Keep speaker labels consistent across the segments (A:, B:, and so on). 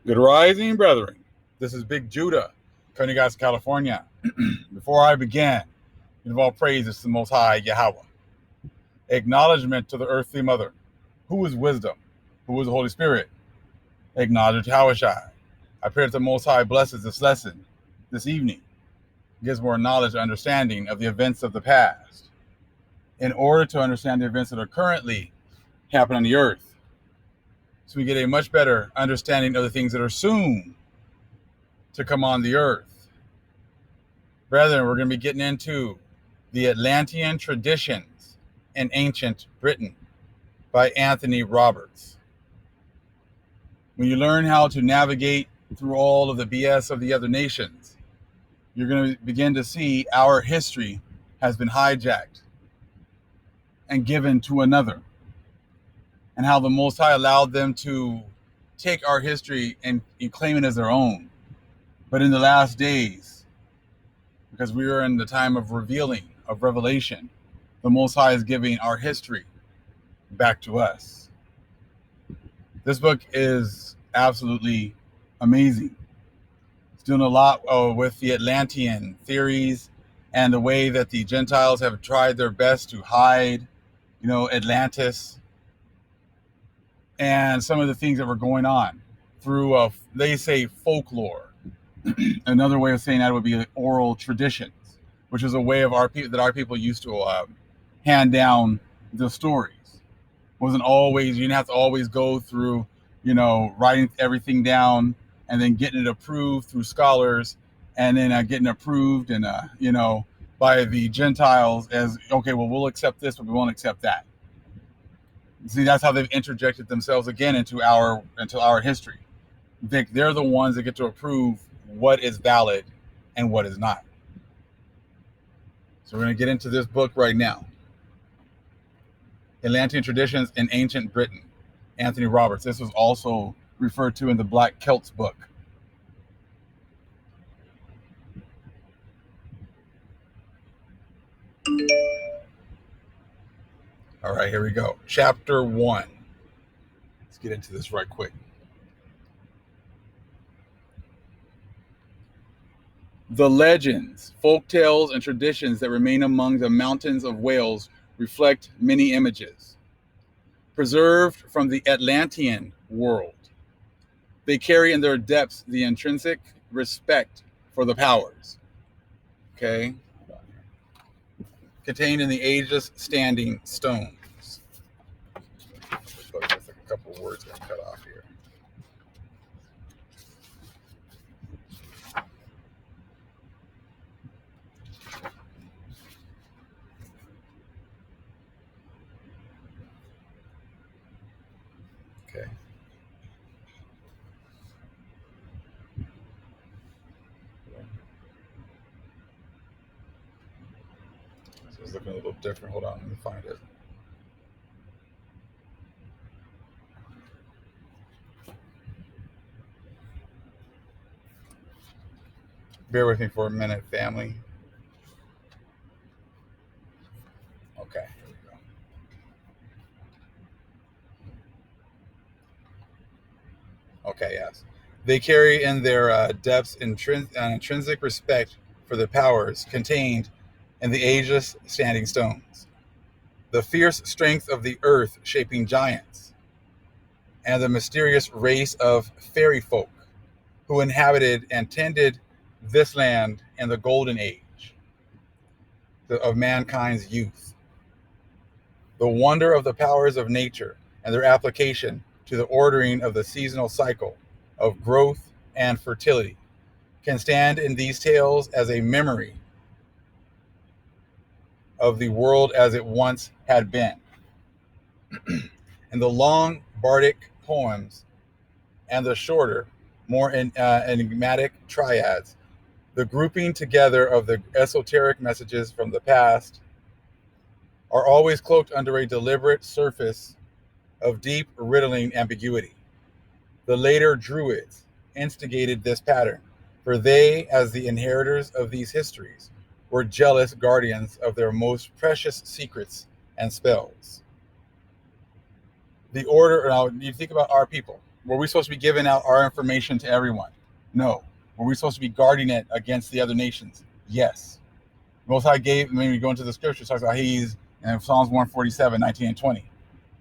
A: Good rising, brethren. This is Big Judah, coming to you guys, California. Before I begin, give all praises to the Most High Yahweh. Acknowledgement to the earthly mother, who is wisdom, who is the Holy Spirit. Acknowledge Hawashai. I pray that the Most High blesses this lesson this evening, gives more knowledge and understanding of the events of the past, in order to understand the events that are currently happening on the earth, so we get a much better understanding of the things that are soon to come on the earth. Brethren, we're going to be getting into the Atlantean traditions in ancient Britain by Anthony Roberts. When you learn how to navigate through all of the BS of the other nations, you're going to begin to see our history has been hijacked and given to another, and how the Most High allowed them to take our history and claim it as their own. But in the last days, because we are in the time of revealing, of revelation, the Most High is giving our history back to us. This book is absolutely amazing. It's doing a lot with the Atlantean theories and the way that the Gentiles have tried their best to hide, Atlantis, and some of the things that were going on through, they say, folklore. Another way of saying that would be oral traditions, which is a way of our people used to hand down the stories. Wasn't always, you didn't have to always go through, writing everything down and then getting it approved through scholars, and then getting approved and by the Gentiles as, okay, well, we'll accept this, but we won't accept that. See, that's how they've interjected themselves again into our history. They're the ones that get to approve what is valid and what is not. So we're going to get into this book right now. Atlantean Traditions in Ancient Britain, Anthony Roberts. This was also referred to in the Black Celts book. All right, here we go. Chapter 1. Let's get into this right quick. The legends, folktales, and traditions that remain among the mountains of Wales reflect many images, preserved from the Atlantean world. They carry in their depths the intrinsic respect for the powers. Okay? Contained in the ageless standing stones. There's like a couple of words got cut off here. Okay. So it's looking a little different. Hold on, let me find it. Bear with me for a minute, family. Okay, here we go. Okay, yes. They carry in their depths intrinsic respect for the powers contained in the ageless standing stones, the fierce strength of the earth shaping giants, and the mysterious race of fairy folk who inhabited and tended this land in the golden age of mankind's youth. The wonder of the powers of nature and their application to the ordering of the seasonal cycle of growth and fertility can stand in these tales as a memory of the world as it once had been. In the long bardic poems and the shorter, more enigmatic triads, the grouping together of the esoteric messages from the past are always cloaked under a deliberate surface of deep, riddling ambiguity. The later Druids instigated this pattern, for they, as the inheritors of these histories, were jealous guardians of their most precious secrets and spells. The order, now you think about our people, Were we supposed to be giving out our information to everyone? No. Were we supposed to be guarding it against the other nations? Yes. Most High gave, when we go into the scripture, talks about he's in Psalms 147, 19 and 20,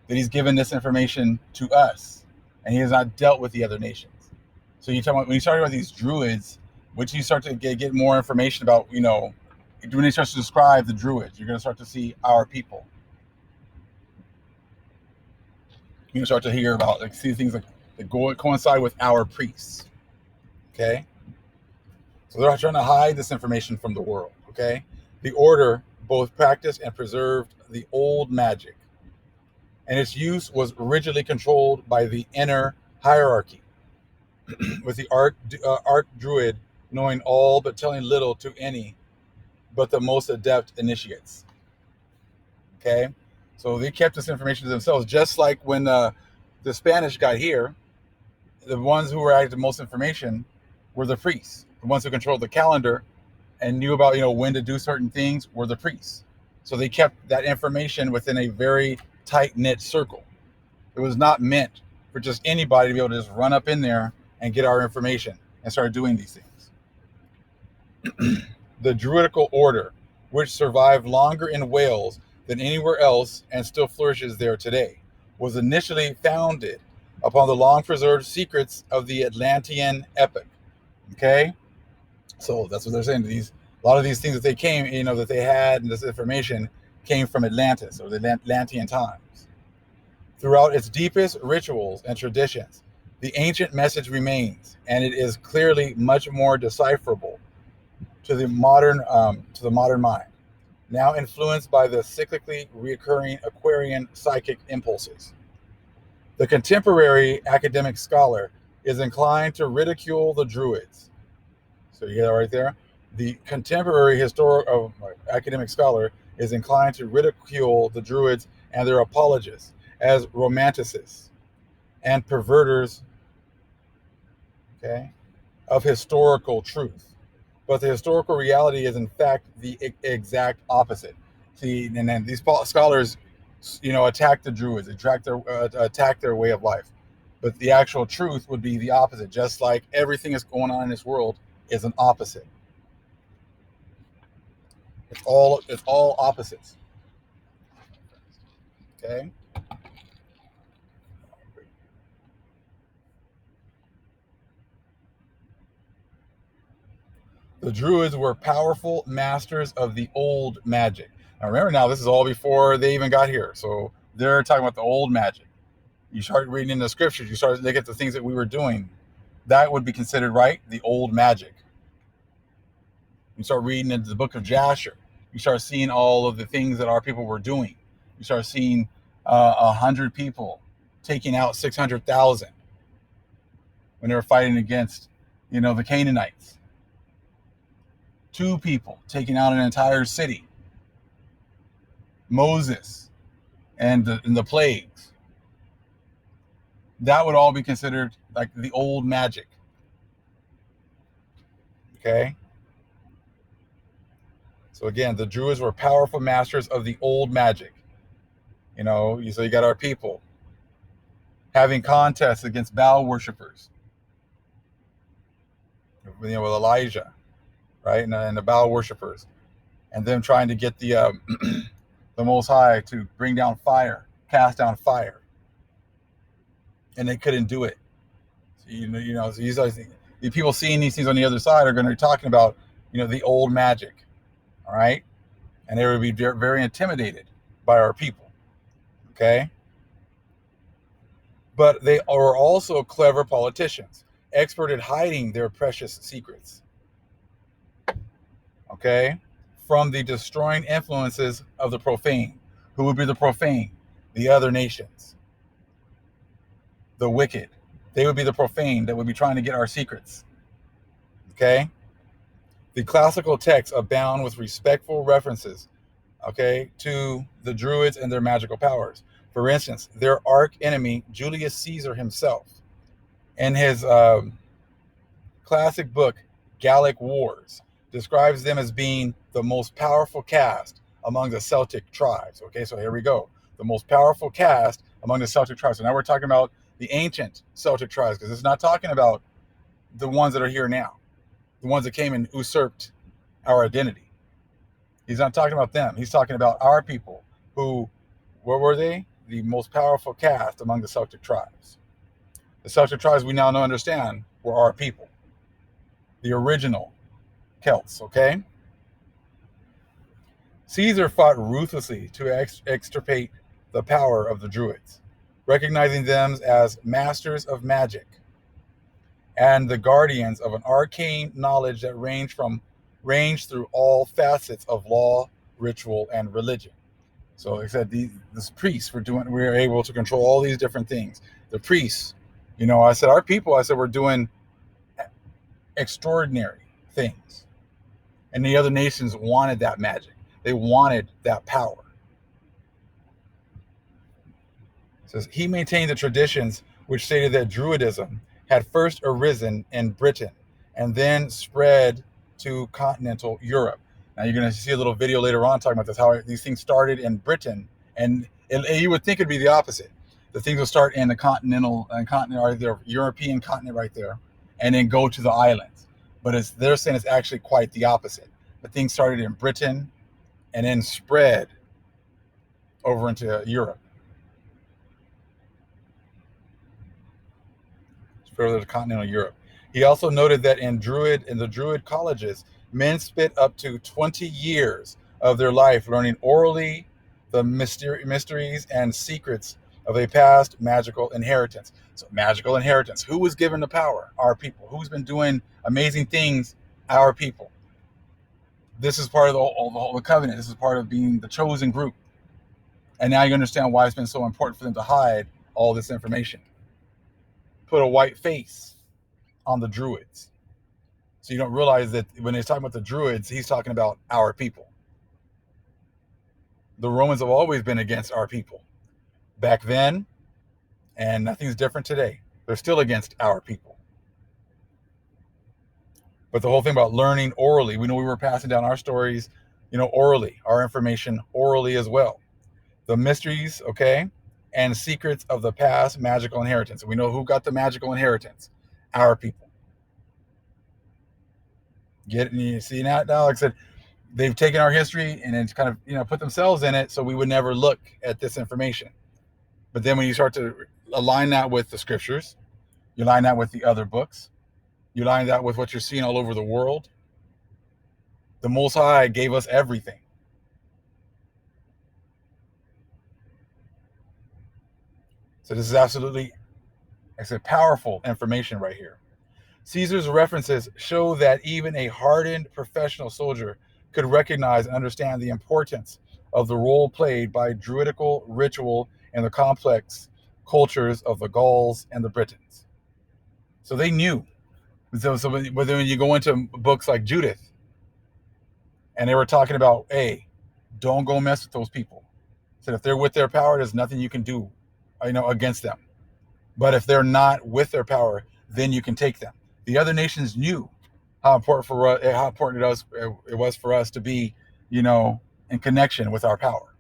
A: that he's given this information to us, and he has not dealt with the other nations. So you talk about, when you talk about these druids, which you start to get more information about, when he starts to describe the druids, you're going to start to see our people. You're going to start to hear about, see things like that coincide with our priests. Okay? So they're trying to hide this information from the world. Okay? The order both practiced and preserved the old magic, and its use was rigidly controlled by the inner hierarchy, with the arch druid knowing all but telling little to any but the most adept initiates. Okay? So they kept this information to themselves, just like when the Spanish got here, the ones who were adding the most information were the priests. The ones who controlled the calendar and knew about, when to do certain things were the priests. So they kept that information within a very tight-knit circle. It was not meant for just anybody to be able to just run up in there and get our information and start doing these things. The Druidical order, which survived longer in Wales than anywhere else and still flourishes there today, was initially founded upon the long-preserved secrets of the Atlantean epoch. Okay? So that's what they're saying. A lot of these things that they came, that they had, and this information came from Atlantis, or the Atlantean times. Throughout its deepest rituals and traditions, the ancient message remains, and it is clearly much more decipherable to the modern mind, now influenced by the cyclically recurring Aquarian psychic impulses. The contemporary academic scholar is inclined to ridicule the Druids. So you get that right there. The contemporary academic scholar is inclined to ridicule the Druids and their apologists as romanticists and perverters, okay, of historical truth. But the historical reality is, in fact, the exact opposite. See, and then these scholars, attack the Druids, attack their way of life. But the actual truth would be the opposite. Just like everything that's going on in this world is an opposite. It's all opposites. Okay. The Druids were powerful masters of the old magic. Now remember, this is all before they even got here. So they're talking about the old magic. You start reading in the scriptures, you start to look at the things that we were doing. That would be considered, right, the old magic. You start reading into the book of Jasher. You start seeing all of the things that our people were doing. You start seeing 100 people taking out 600,000 when they were fighting against, the Canaanites. 2 people taking out an entire city. Moses and the plagues. That would all be considered like the old magic. Okay? So again, the Druids were powerful masters of the old magic. So you got our people having contests against Baal worshippers. With Elijah, right, and the Baal worshippers, and them trying to get the the Most High to bring down fire, cast down fire, and they couldn't do it. So, so the people seeing these things on the other side are going to be talking about, the old magic, all right, and they would be very, very intimidated by our people. Okay, but they are also clever politicians, expert at hiding their precious secrets. Okay, from the destroying influences of the profane. Who would be the profane? The other nations. The wicked. They would be the profane that would be trying to get our secrets. Okay? The classical texts abound with respectful references, okay, to the Druids and their magical powers. For instance, their arch enemy, Julius Caesar himself, in his classic book, Gallic Wars, describes them as being the most powerful caste among the Celtic tribes. Okay, so here we go. The most powerful caste among the Celtic tribes. So now we're talking about, the ancient Celtic tribes, because it's not talking about the ones that are here now, the ones that came and usurped our identity. He's not talking about them. He's talking about our people who, what were they? The most powerful caste among the Celtic tribes. The Celtic tribes we now know understand were our people, the original Celts, okay? Caesar fought ruthlessly to extirpate the power of the Druids, recognizing them as masters of magic and the guardians of an arcane knowledge that ranged through all facets of law, ritual, and religion. So like I said, these priests we were able to control all these different things. The priests, I said our people, I said we're doing extraordinary things. And the other nations wanted that magic. They wanted that power. It says he maintained the traditions which stated that Druidism had first arisen in Britain and then spread to continental Europe. Now you're going to see a little video later on talking about this, how these things started in Britain, and you would think it'd be the opposite. The things will start in the continent or the European continent right there, and then go to the islands. But they're saying it's actually quite the opposite. The things started in Britain and then spread over into Europe. Further to continental Europe. He also noted that in the Druid colleges, men spent up to 20 years of their life learning orally the mysteries and secrets of a past magical inheritance. So magical inheritance. Who was given the power? Our people. Who's been doing amazing things? Our people. This is part of the covenant. This is part of being the chosen group. And now you understand why it's been so important for them to hide all this information. Put a white face on the Druids. So you don't realize that when he's talking about the Druids, he's talking about our people. The Romans have always been against our people. Back then, and nothing's different today. They're still against our people. But the whole thing about learning orally, we know we were passing down our stories, orally, our information orally as well. The mysteries, okay, and secrets of the past magical inheritance. And we know who got the magical inheritance. Our people. Get it? You see now, like I said, they've taken our history and then kind of, put themselves in it so we would never look at this information. But then when you start to align that with the scriptures, you align that with the other books, you align that with what you're seeing all over the world, the Most High gave us everything. So this is absolutely, like I said, powerful information right here. Caesar's references show that even a hardened professional soldier could recognize and understand the importance of the role played by druidical ritual in the complex cultures of the Gauls and the Britons. So they knew. So when you go into books like Judith, and they were talking about, hey, don't go mess with those people. So if they're with their power, there's nothing you can do, against them. But if they're not with their power, then you can take them. The other nations knew how important it was for us to be, in connection with our power.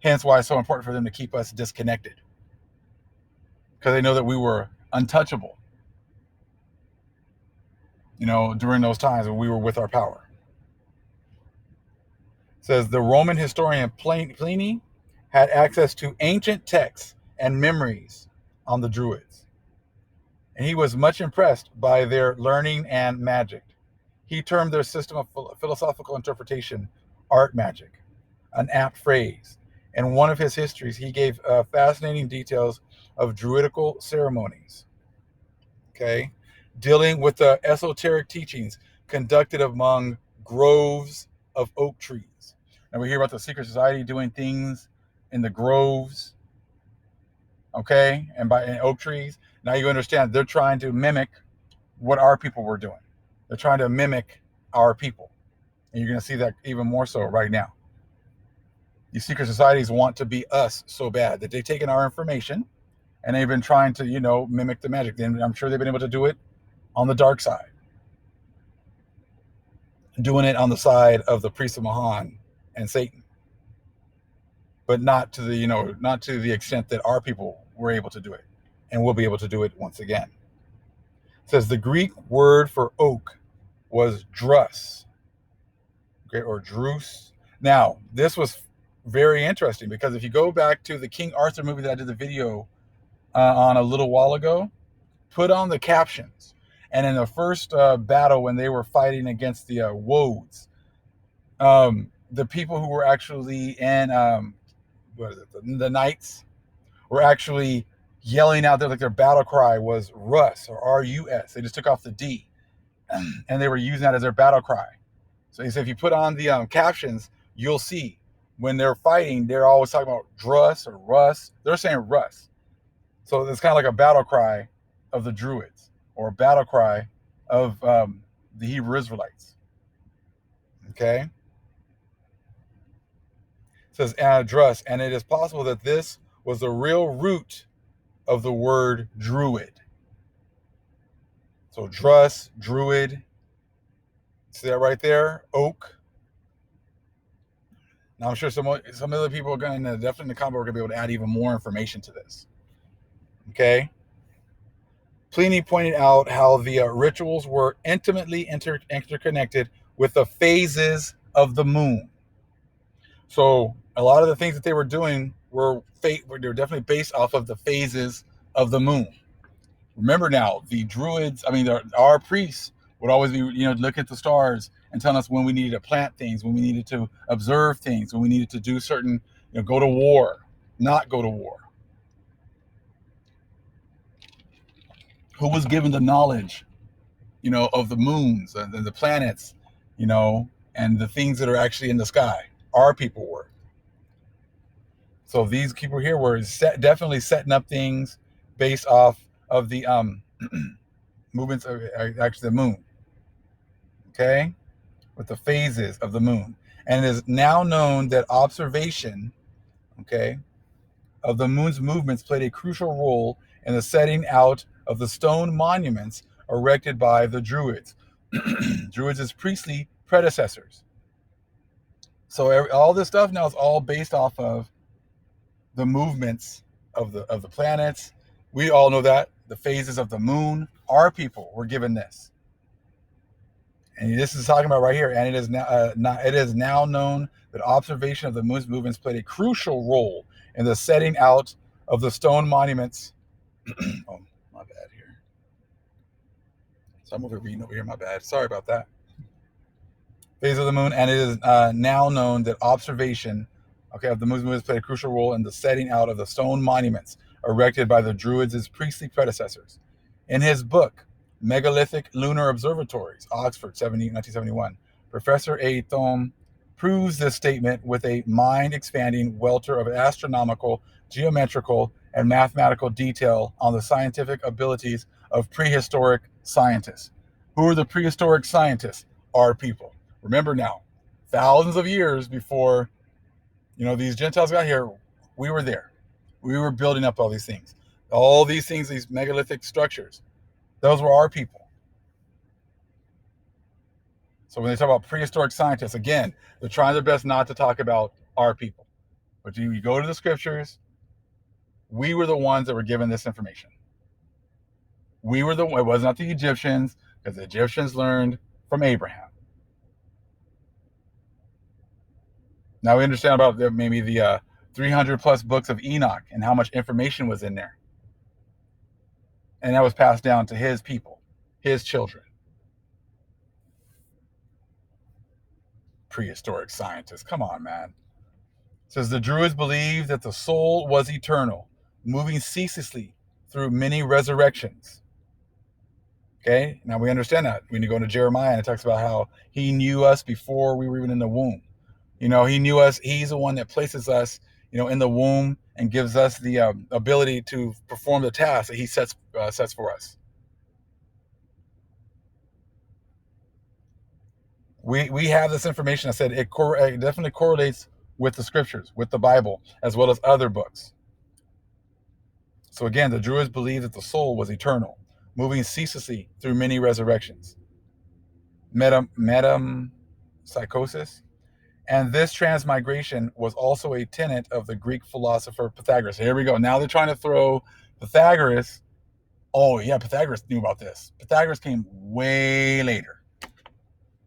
A: Hence why it's so important for them to keep us disconnected. Because they know that we were untouchable, during those times when we were with our power. It says the Roman historian Pliny had access to ancient texts and memories on the Druids. And he was much impressed by their learning and magic. He termed their system of philosophical interpretation art magic, an apt phrase. In one of his histories, he gave fascinating details of druidical ceremonies, okay, dealing with the esoteric teachings conducted among groves of oak trees. And we hear about the secret society doing things in the groves, okay, and in oak trees. Now you understand they're trying to mimic what our people were doing. They're trying to mimic our people. And you're going to see that even more so right now. These secret societies want to be us so bad that they've taken our information and they've been trying to, mimic the magic. And I'm sure they've been able to do it on the dark side. Doing it on the side of the priests of Mahan and Satan. But not to the, not to the extent that our people were able to do it. and we'll be able to do it once again. It says the Greek word for oak was drus, okay, or drus. Now, this was very interesting because if you go back to the King Arthur movie that I did the video on a little while ago, put on the captions. And in the first battle, when they were fighting against the Woads, the people who were actually in what is it, the knights were actually yelling out there, like their battle cry was Rus or R-U-S. They just took off the D, and they were using that as their battle cry. So he said, if you put on the captions, you'll see when they're fighting, they're always talking about Drus or Russ. They're saying Russ. So it's kind of like a battle cry of the Druids or a battle cry of the Hebrew Israelites. Okay? It says Drus, and it is possible that this was the real root of the word druid. So Drus, druid. See that right there? Oak. Now I'm sure some other people are going to definitely in the comment, we're going to be able to add even more information to this. Okay. Pliny pointed out how the rituals were intimately interconnected with the phases of the moon. So a lot of the things that they were doing were definitely based off of the phases of the moon. Remember now, the Druids, our priests would always be, look at the stars and telling us when we needed to plant things, when we needed to observe things, when we needed to do certain, go to war, not go to war. Who was given the knowledge, of the moons and the planets, and the things that are actually in the sky? Our people were. So these people here were definitely setting up things based off of the movements of actually the moon. Okay, with the phases of the moon, and it is now known that observation, okay, of the moon's movements played a crucial role in the setting out of the stone monuments erected by the Druids. Druids as priestly predecessors. So all this stuff now is all based off of the movements of the planets. We all know that the phases of the moon. Our people were given this, and this is talking about right here. And it is now known that observation of the moon's movements played a crucial role in the setting out of the stone monuments. Oh, my bad here. So I'm reading over here. My bad. Sorry about that. Phase of the moon, and it is now known that observation, of the moon's movements played a crucial role in the setting out of the stone monuments erected by the Druids as priestly predecessors. In his book, Megalithic Lunar Observatories, Oxford, 1971, Professor A. Thom proves this statement with a mind-expanding welter of astronomical, geometrical, and mathematical detail on the scientific abilities of prehistoric scientists. Who are the prehistoric scientists? Our people. Remember now, thousands of years before, these Gentiles got here, we were there. We were building up all these things. All these things, these megalithic structures, those were our people. So when they talk about prehistoric scientists, again, they're trying their best not to talk about our people. But you go to the scriptures, we were the ones that were given this information. It was not the Egyptians, because the Egyptians learned from Abraham. Now we understand about maybe the 300 plus books of Enoch and how much information was in there. And that was passed down to his people, his children. Prehistoric scientists. Come on, man. It says the Druids believed that the soul was eternal, moving ceaselessly through many resurrections. Okay, now we understand that. When you go into Jeremiah, and it talks about how he knew us before we were even in the womb. He knew us. He's the one that places us, in the womb and gives us the ability to perform the task that he sets for us. We have this information. I said it definitely correlates with the scriptures, with the Bible, as well as other books. So again, the Druids believed that the soul was eternal, moving ceaselessly through many resurrections. Metempsychosis. And this transmigration was also a tenet of the Greek philosopher Pythagoras. Here we go. Now they're trying to throw Pythagoras, oh yeah, Pythagoras knew about this. Pythagoras came way later.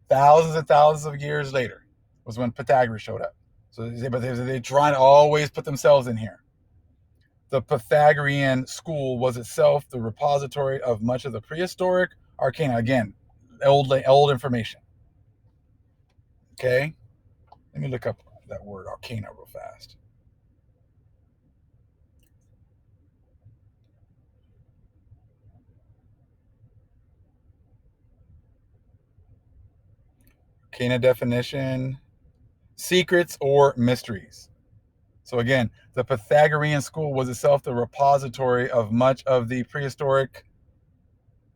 A: Thousands and thousands of years later was when Pythagoras showed up. So but they're trying to always put themselves in here. The Pythagorean school was itself the repository of much of the prehistoric arcana. Again, old information. Okay, let me look up that word arcana real fast. Arcana definition: secrets or mysteries. So again, the Pythagorean school was itself the repository of much of the prehistoric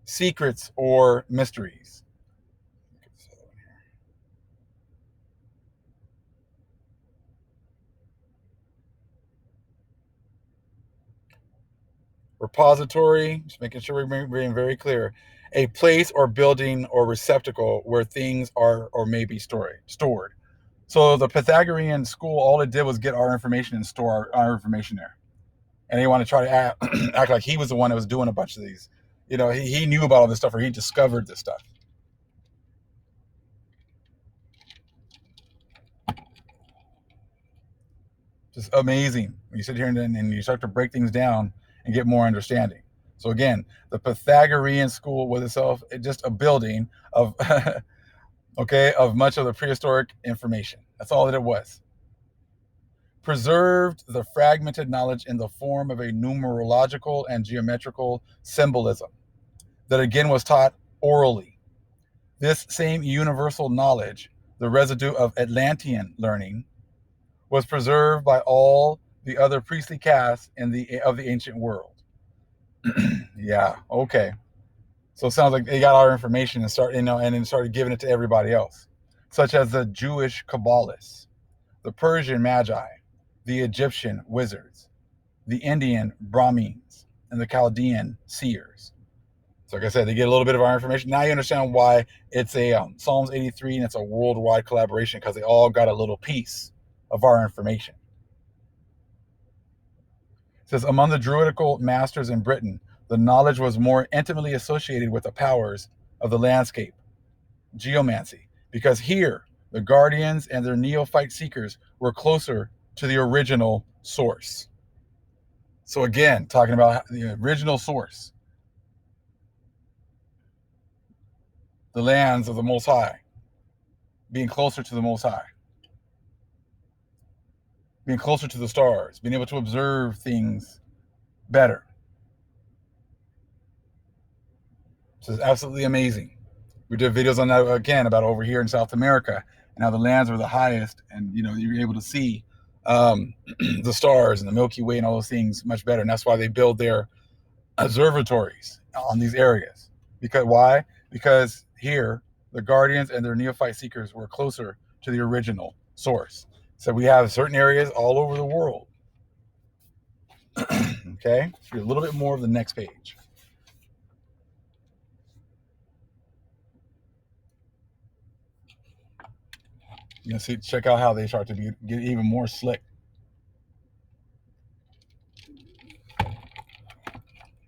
A: secrets or mysteries. Repository, just making sure we're being very clear, a place or building or receptacle where things are or may be stored. So the Pythagorean school, all it did was get our information and store our information there. And they want to try to act like he was the one that was doing a bunch of these. He knew about all this stuff, or he discovered this stuff. Just amazing. You sit here and you start to break things down and get more understanding. So again, the Pythagorean school was itself just a building of okay, of much of the prehistoric information. That's all that it was. Preserved the fragmented knowledge in the form of a numerological and geometrical symbolism that again was taught orally. This same universal knowledge, the residue of Atlantean learning, was preserved by all the other priestly castes of the ancient world. Yeah, okay. So it sounds like they got our information and then started giving it to everybody else, such as the Jewish Kabbalists, the Persian Magi, the Egyptian wizards, the Indian Brahmins, and the Chaldean seers. So like I said, they get a little bit of our information. Now you understand why it's a Psalms 83 and it's a worldwide collaboration, because they all got a little piece of our information. It says, among the druidical masters in Britain, the knowledge was more intimately associated with the powers of the landscape, geomancy, because here the guardians and their neophyte seekers were closer to the original source. So again, talking about the original source, the lands of the Most High, being closer to the Most High, being closer to the stars, being able to observe things better. So it's absolutely amazing. We did videos on that again about over here in South America and how the lands were the highest, and you're able to see the stars and the Milky Way and all those things much better. And that's why they build their observatories on these areas. Because why? Because here the guardians and their neophyte seekers were closer to the original source. So we have certain areas all over the world. Okay, let's read a little bit more of the next page. You can see, check out how they start to get even more slick.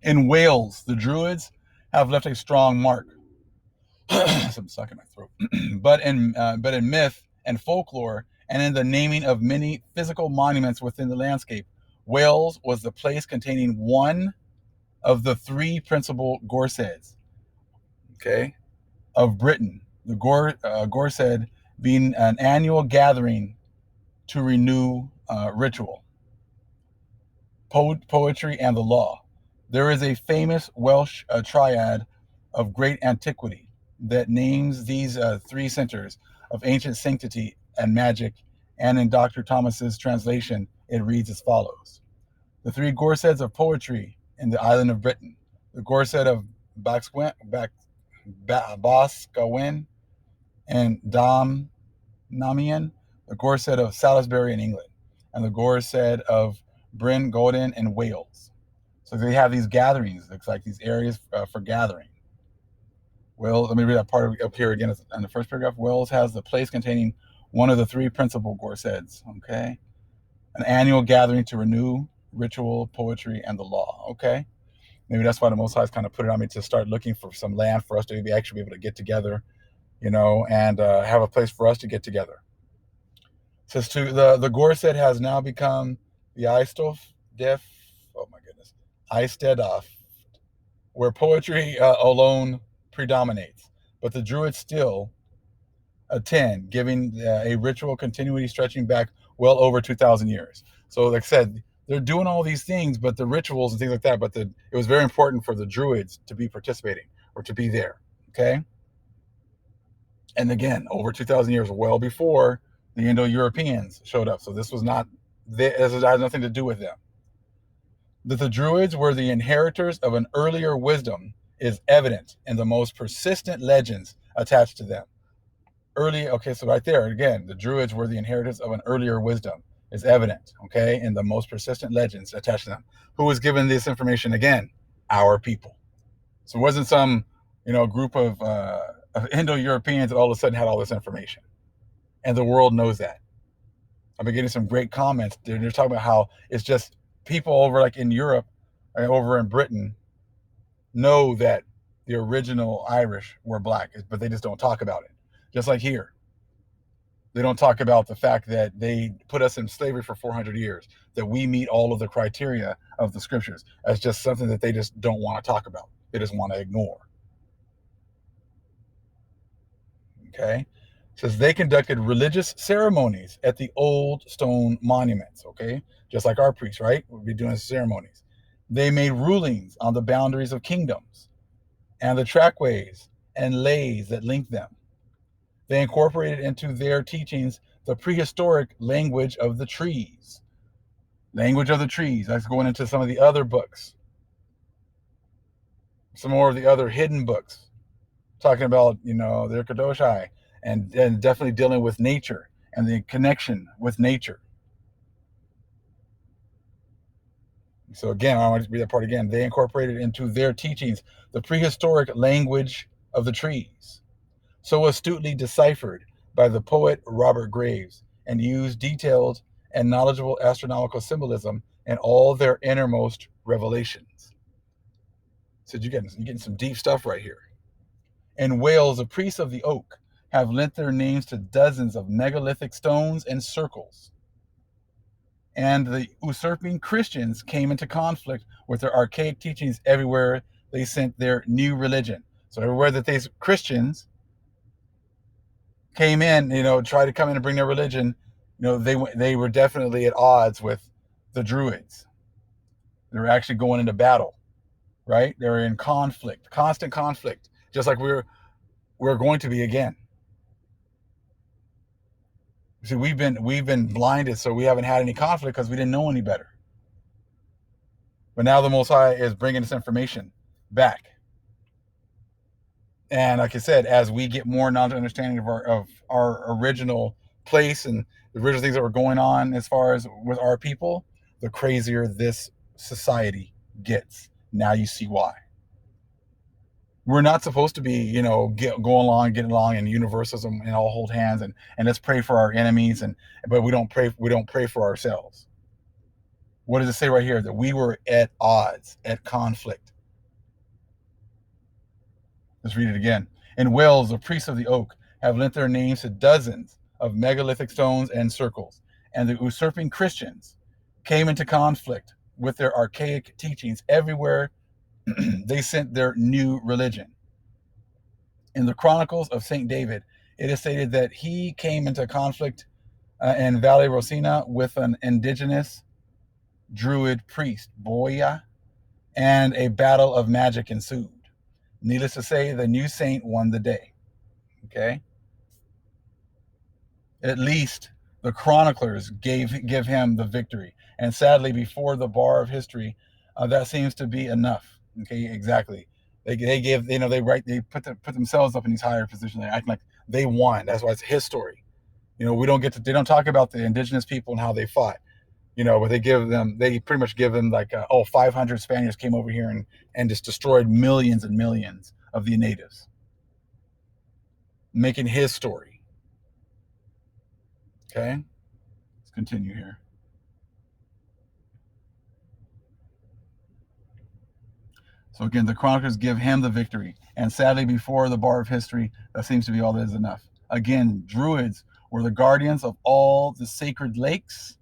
A: In Wales, the Druids have left a strong mark. Something stuck in my throat. but in myth and folklore, and in the naming of many physical monuments within the landscape, Wales was the place containing one of the three principal gorseds, okay, of Britain. The gorsed being an annual gathering to renew ritual, poetry, and the law. There is a famous Welsh triad of great antiquity that names these three centers of ancient sanctity and magic, and in Dr. Thomas's translation, it reads as follows: the three gorseds of poetry in the island of Britain, the gorsed of Boscawen and Dom Namian, the gorsed of Salisbury in England, and the gorsed of Bryn Gowden in Wales. So they have these gatherings. Looks like these areas for gathering. Well, let me read that part up here again in the first paragraph. Wales has the place containing one of the three principal gorseds. Okay, an annual gathering to renew ritual, poetry, and the law. Okay, maybe that's why the Most High kind of put it on me to start looking for some land for us to actually be able to get together, and have a place for us to get together. It says to the Gorset has now become the Eistof Def. Oh my goodness, Eistedoff, where poetry alone predominates, but the Druids still attend, giving a ritual continuity stretching back well over 2,000 years. So, like I said, they're doing all these things, but the rituals and things like that. But it was very important for the Druids to be participating or to be there. Okay, and again, over 2,000 years, well before the Indo-Europeans showed up. So this was not. This has nothing to do with them. That the Druids were the inheritors of an earlier wisdom is evident in the most persistent legends attached to them. Okay, so right there again, the Druids were the inheritors of an earlier wisdom is evident, okay, in the most persistent legends attached to them. Who was given this information again? Our people. So it wasn't some group of Indo-Europeans that all of a sudden had all this information, and the world knows that. I've been getting some great comments. They're talking about how it's just people over like in Europe and over in Britain know that the original Irish were black, but they just don't talk about it. Just like here, they don't talk about the fact that they put us in slavery for 400 years, that we meet all of the criteria of the scriptures. That's just something that they just don't want to talk about. They just want to ignore. Okay? It says they conducted religious ceremonies at the old stone monuments. Okay? Just like our priests, right? We'll be doing ceremonies. They made rulings on the boundaries of kingdoms and the trackways and lays that link them. They incorporated into their teachings the prehistoric language of the trees. Language of the trees. That's going into some of the other books. Some more of the other hidden books. Talking about, their Kadoshai and definitely dealing with nature and the connection with nature. So again, I want to read that part again. They incorporated into their teachings the prehistoric language of the trees, so astutely deciphered by the poet Robert Graves, and used detailed and knowledgeable astronomical symbolism in all their innermost revelations. So you're getting some deep stuff right here. In Wales, the priests of the oak have lent their names to dozens of megalithic stones and circles. And the usurping Christians came into conflict with their archaic teachings everywhere they sent their new religion. So everywhere that these Christians came in, tried to come in and bring their religion, they were definitely at odds with the Druids. They were actually going into battle, right? They were in conflict, constant conflict, just like we're going to be again. See, we've been blinded, so we haven't had any conflict because we didn't know any better. But now the Most High is bringing this information back. And like I said, as we get more knowledge and understanding of our original place and the original things that were going on as far as with our people, the crazier this society gets. Now you see why. We're not supposed to be, getting along in universalism and all hold hands and let's pray for our enemies but we don't pray for ourselves. What does it say right here? That we were at odds, at conflict. Let's read it again. In Wales, the priests of the oak have lent their names to dozens of megalithic stones and circles, and the usurping Christians came into conflict with their archaic teachings everywhere they sent their new religion. In the Chronicles of St. David, it is stated that he came into conflict in Valle Rosina with an indigenous Druid priest, Boya, and a battle of magic ensued. Needless to say, the new saint won the day. Okay? At least the chroniclers give him the victory. And sadly, before the bar of history, that seems to be enough. Okay, exactly. They give, they put themselves up in these higher positions. They act like they won. That's why it's history. They don't talk about the indigenous people and how they fought. But they pretty much give them like, 500 Spaniards came over here and just destroyed millions and millions of the natives, making his story. Okay, let's continue here. So again, the chroniclers give him the victory. And sadly, before the bar of history, that seems to be all that is enough. Again, Druids were the guardians of all the sacred lakes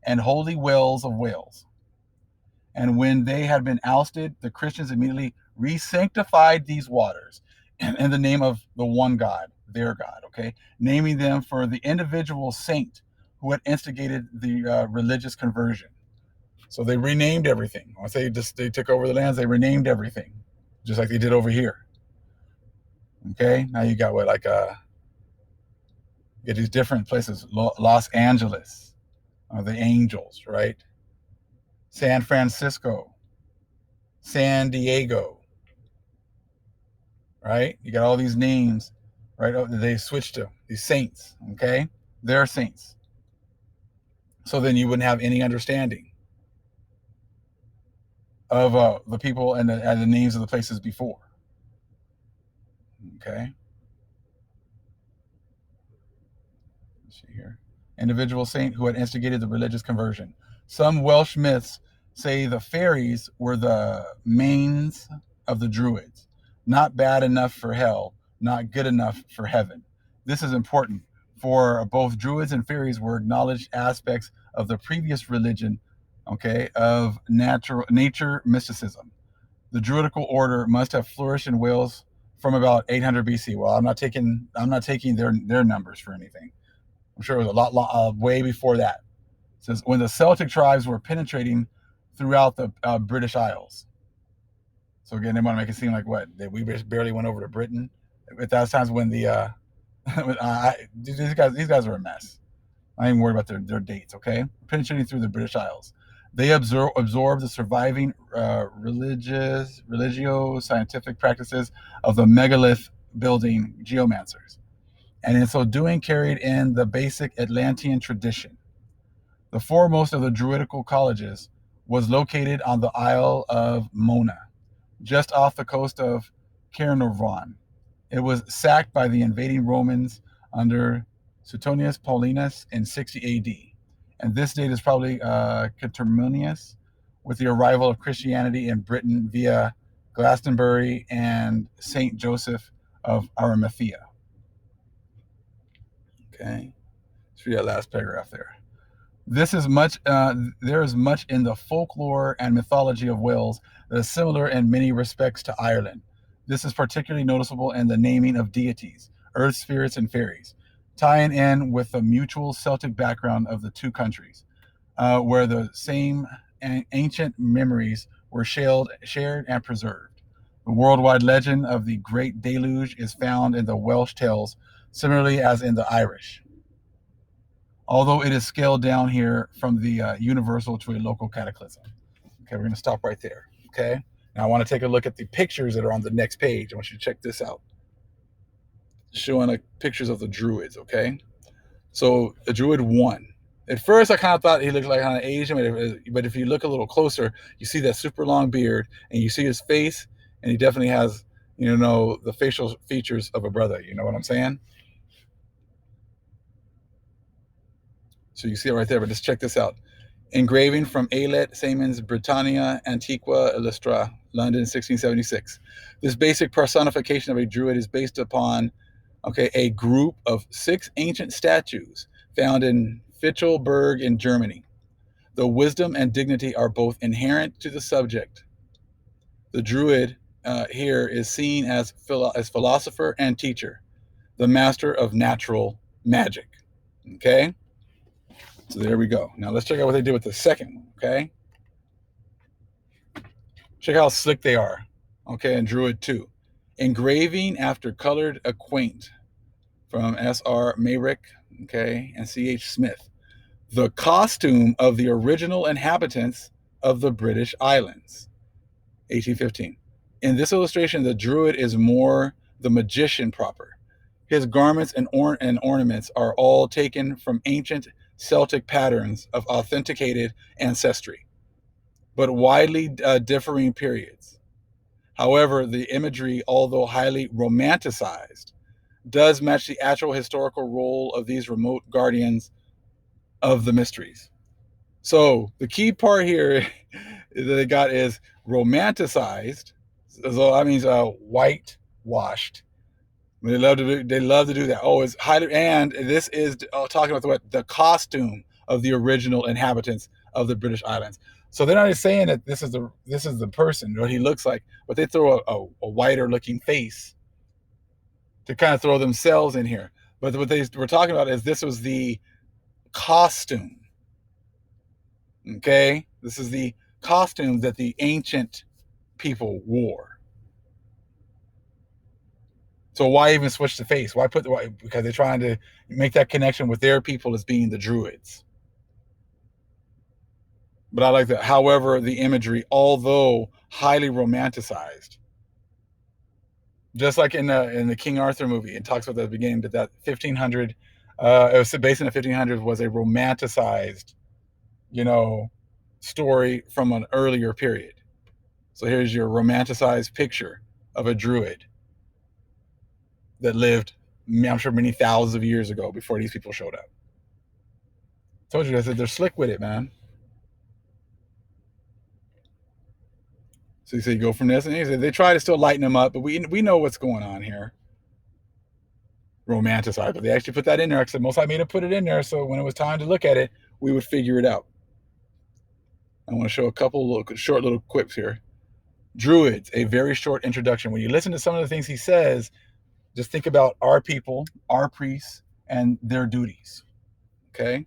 A: and holy wells of Wales. And when they had been ousted, the Christians immediately re-sanctified these waters in the name of the one God, their God, okay? Naming them for the individual saint who had instigated the religious conversion. So they renamed everything. Once they took over the lands, they renamed everything, just like they did over here. Okay, now you got what, like you get these different places. Los Angeles, the Angels, right? San Francisco, San Diego, right? You got all these names, right? They switched to these saints. Okay, they're saints. So then you wouldn't have any understanding of the people and the names of the places before. Okay. Let's see here. Individual saint who had instigated the religious conversion. Some Welsh myths say the fairies were the manes of the Druids. Not bad enough for hell, not good enough for heaven. This is important, for both Druids and fairies were acknowledged aspects of the previous religion, okay, of nature mysticism. The Druidical order must have flourished in Wales from about 800 BC. Well, I'm not taking their numbers for anything. I'm sure it was a lot way before that. It says when the Celtic tribes were penetrating throughout the British Isles. So again, they want to make it seem like what, that we barely went over to Britain. At that times when the these guys are a mess. I ain't worried about their dates. Okay, penetrating through the British Isles, they absorbed the surviving religio-scientific practices of the megalith building geomancers, and in so doing carried in the basic Atlantean tradition. The foremost of the Druidical colleges was located on the Isle of Mona, just off the coast of Caernarvon. It was sacked by the invading Romans under Suetonius Paulinus in 60 AD. And this date is probably conterminous with the arrival of Christianity in Britain via Glastonbury and Saint Joseph of Arimathea. Okay, let's read that last paragraph there. There is much in the folklore and mythology of Wales that is similar in many respects to Ireland. This is particularly noticeable in the naming of deities, earth spirits, and fairies, tying in with the mutual Celtic background of the two countries, where the same ancient memories were shared and preserved. The worldwide legend of the Great Deluge is found in the Welsh tales, similarly as in the Irish, although it is scaled down here from the universal to a local cataclysm. Okay, we're going to stop right there. Okay, now I want to take a look at the pictures that are on the next page. I want you to check this out. Showing pictures of the Druids. Okay, so the Druid 1. At first, I kind of thought he looked like an Asian, but if you look a little closer, you see that super long beard, and you see his face, and he definitely has, the facial features of a brother. You know what I'm saying? So you see it right there, but just check this out. Engraving from Alet Simon's Britannia Antiqua Illustra, London, 1676. This basic personification of a Druid is based upon, a group of 6 ancient statues found in Fichtelberg in Germany. The wisdom and dignity are both inherent to the subject. The Druid here is seen as philosopher and teacher, the master of natural magic. Okay? So there we go. Now let's check out what they did with the second one, okay? Check how slick they are, okay, in Druid 2. Engraving after colored acquaint from S.R. Mayrick, okay, and C.H. Smith. The costume of the original inhabitants of the British Islands, 1815. In this illustration, the Druid is more the magician proper. His garments and ornaments are all taken from ancient Celtic patterns of authenticated ancestry, but widely differing periods. However, the imagery, although highly romanticized, does match the actual historical role of these remote guardians of the mysteries. So the key part here that they got is romanticized, So that means whitewashed. They love to do that. Oh, it's highly, and this is talking about the costume of the original inhabitants of the British Islands. So they're not just saying that this is the person, what he looks like, but they throw a whiter looking face to kind of throw themselves in here. But what they were talking about is this was the costume. Okay, this is the costume that the ancient people wore. So why even switch the face? Why put the why? Because they're trying to make that connection with their people as being the Druids. But I like that. However, the imagery, although highly romanticized, just like in the King Arthur movie, it talks about at the beginning that 1500, it was based in the 1500s, was a romanticized, you know, story from an earlier period. So here's your romanticized picture of a Druid that lived, I'm sure, many thousands of years ago before these people showed up. Told you, I said they're slick with it, man. So you say you go from this, and they try to still lighten them up, but we know what's going on here. Romanticize, but they actually put that in there. I said most I made them put it in there, so when it was time to look at it, we would figure it out. I want to show a couple short little quips here. Druids, a very short introduction. When you listen to some of the things he says, just think about our people, our priests, and their duties. Okay.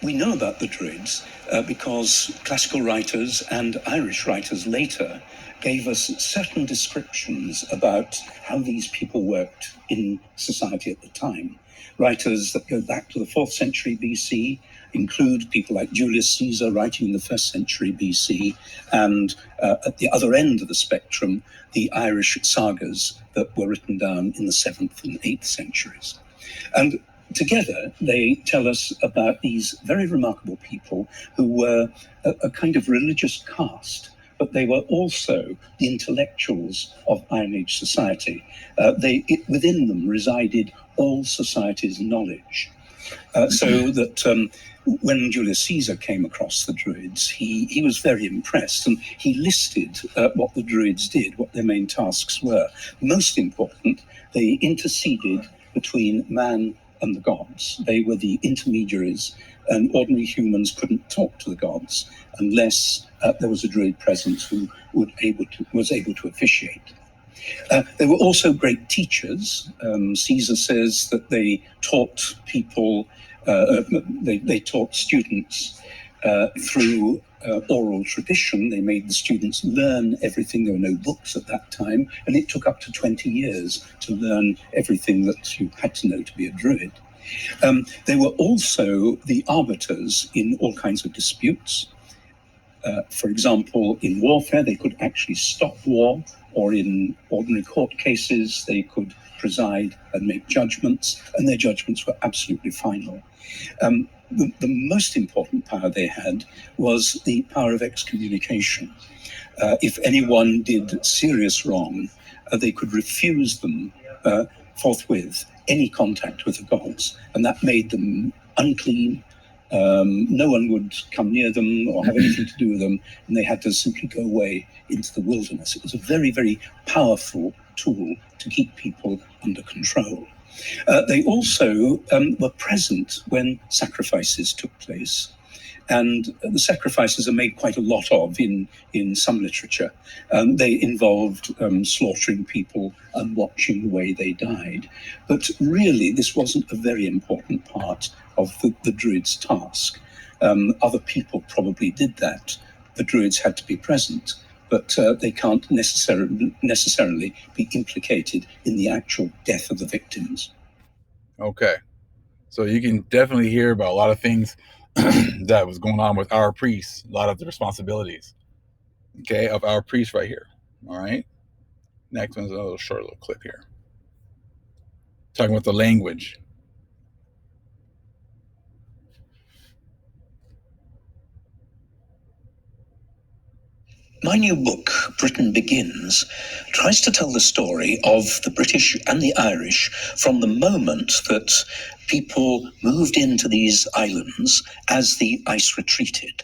B: We know about the Druids because classical writers and Irish writers later gave us certain descriptions about how these people worked in society at the time. Writers that go back to the 4th century BC include people like Julius Caesar writing in the 1st century BC, and at the other end of the spectrum, the Irish sagas that were written down in the 7th and 8th centuries. And together, they tell us about these very remarkable people who were a kind of religious caste, but they were also the intellectuals of Iron Age society. Within them resided all society's knowledge. So that when Julius Caesar came across the Druids, he was very impressed, and he listed what the Druids did, what their main tasks were. Most important, they interceded between man and the gods. They were the intermediaries, and ordinary humans couldn't talk to the gods unless there was a druid present who was able to officiate. They were also great teachers. Caesar says that they taught people, they taught students through oral tradition. They made the students learn everything. There were no books at that time, and it took up to 20 years to learn everything that you had to know to be a druid. They were also the arbiters in all kinds of disputes. For example, in warfare, they could actually stop war, or in ordinary court cases, they could preside and make judgments, and their judgments were absolutely final. The most important power they had was the power of excommunication. If anyone did serious wrong, they could refuse them forthwith any contact with the gods, and that made them unclean. No one would come near them or have anything to do with them, and they had to simply go away into the wilderness. It was a very, very powerful tool to keep people under control. They also were present when sacrifices took place. And the sacrifices are made quite a lot of in some literature. They involved slaughtering people and watching the way they died. But really, this wasn't a very important part of the Druids' task. Other people probably did that. The Druids had to be present, but they can't necessarily be implicated in the actual death of the victims.
A: Okay. So you can definitely hear about a lot of things that was going on with our priests, a lot of the responsibilities, okay, of our priests right here. All right. Next one's a short little clip here. Talking about the language.
B: My new book, Britain Begins, tries to tell the story of the British and the Irish from the moment that people moved into these islands as the ice retreated.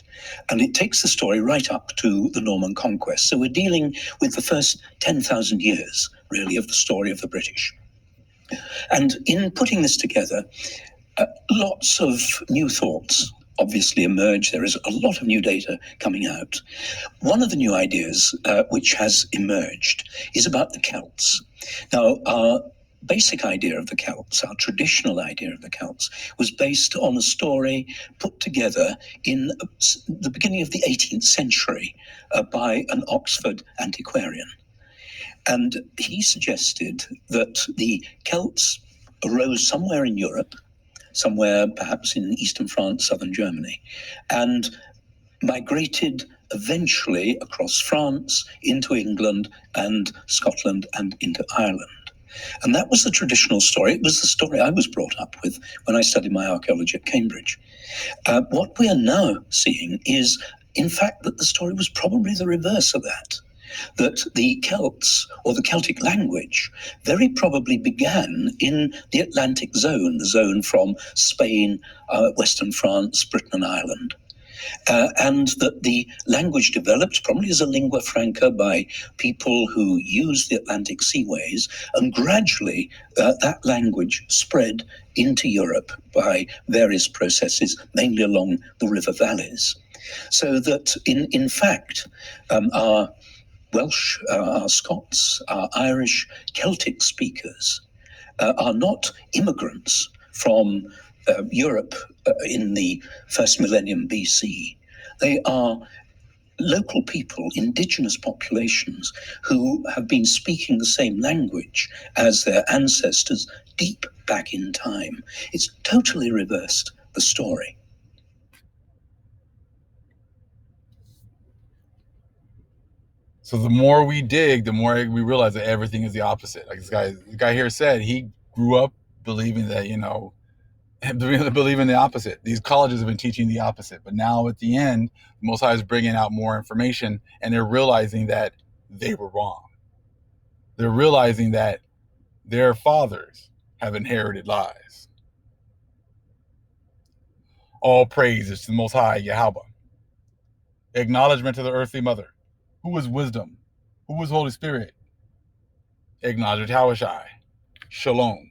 B: And it takes the story right up to the Norman conquest. So we're dealing with the first 10,000 years, really, of the story of the British. And in putting this together, lots of new thoughts obviously emerge. There is a lot of new data coming out. One of the new ideas which has emerged is about the Celts. Now, our basic idea of the Celts, our traditional idea of the Celts, was based on a story put together in the beginning of the 18th century by an Oxford antiquarian. And he suggested that the Celts arose somewhere in Europe, somewhere perhaps in eastern France, southern Germany, and migrated eventually across France into England and Scotland and into Ireland. And that was the traditional story. It was the story I was brought up with when I studied my archaeology at Cambridge. What we are now seeing is, in fact, that the story was probably the reverse of that. That the Celts, or the Celtic language, very probably began in the Atlantic zone, the zone from Spain, Western France, Britain and Ireland. And that the language developed probably as a lingua franca by people who used the Atlantic seaways, and gradually that language spread into Europe by various processes, mainly along the river valleys. So that in fact, our Welsh, our Scots, our Irish, Celtic speakers are not immigrants from Europe in the first millennium BC. They are local people, indigenous populations, who have been speaking the same language as their ancestors deep back in time. It's totally reversed the story.
A: So the more we dig, the more we realize that everything is the opposite. Like the guy here said, he grew up believing that, believing the opposite. These colleges have been teaching the opposite, but now at the end, the Most High is bringing out more information, and they're realizing that they were wrong. They're realizing that their fathers have inherited lies. All praise is to the Most High Yahweh. Acknowledgement to the earthly mother. Who is wisdom? Who is Holy Spirit? Acknowledge Hawashai. Shalom.